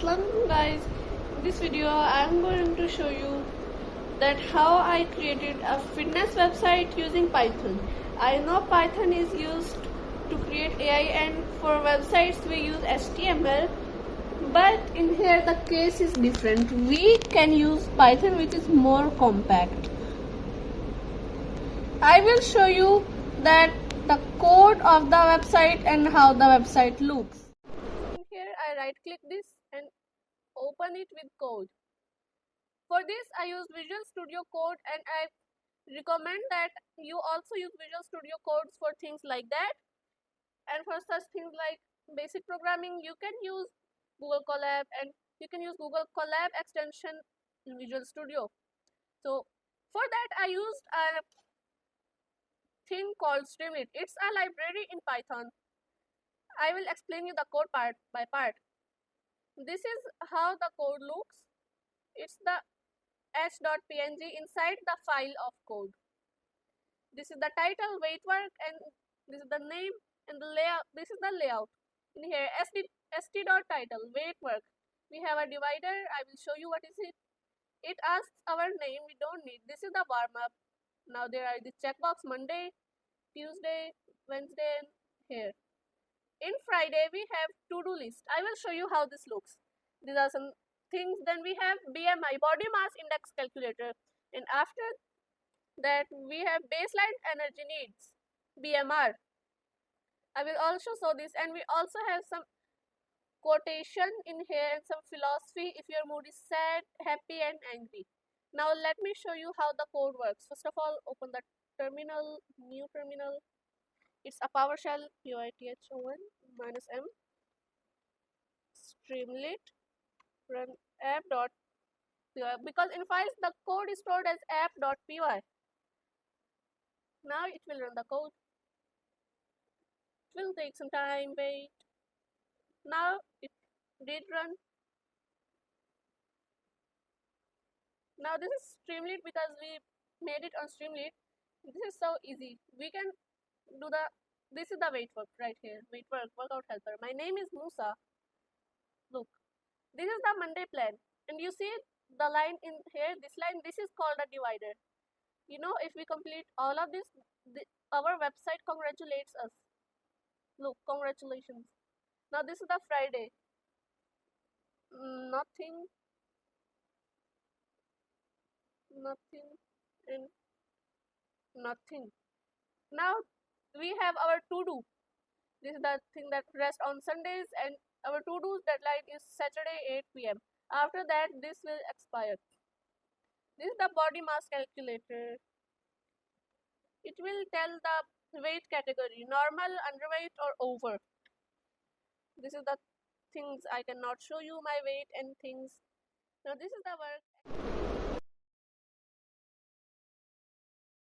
Assalamualaikum guys. In this video I am going to show you that how I created a fitness website using Python. I know Python is used to create AI and for websites we use HTML, but in here the case is different. We can use Python which is more compact. I will show you that the code of the website and how the website looks. In here I right click this and open it with code. For this I use Visual Studio Code, and I recommend that you also use Visual Studio Codes for things like that. And for such things like basic programming, you can use Google Colab, and you can use Google Colab extension in Visual Studio. So for that I used a thing called Streamlit. It's a library in Python. I will explain you the code part by part. This is how the code looks. It's the h.png inside the file of code. This is the title, WeightWork, and this is the name and the layout. This is the layout. In here, st.title, WeightWork. We have a divider. I will show you what is it. It asks our name. We don't need. This is the warm up. Now there are the checkbox Monday, Tuesday, Wednesday, and here. In Friday we have to-do list. I will show you how this looks. These are some things. Then we have BMI, body mass index calculator, and after that we have baseline energy needs, BMR. I will also show this, and we also have some quotation in here and some philosophy if your mood is sad, happy, and angry. Now let me show you how the code works. First of all, open the terminal, new terminal. It's a PowerShell, Python -m, Streamlit, run app.py, because in files the code is stored as app.py. Now it will run the code. It will take some time, wait. Now it did run. Now this is Streamlit because we made it on Streamlit. This is so easy. We can do this is the WeightWork right here. WeightWork, workout helper. My name is Musa. Look, this is the Monday plan, and you see the line in here. This line, this is called a divider. You know, if we complete all of this, our website congratulates us. Look, congratulations. Now this is the Friday. Nothing, and nothing. Now we have our to-do. This is the thing that rests on Sundays, and our to-do deadline is Saturday 8 p.m. After that this will expire. This is the body mass calculator. It will tell the weight category, normal, underweight, or over. This is the things. I cannot show you my weight and things. Now this is the work.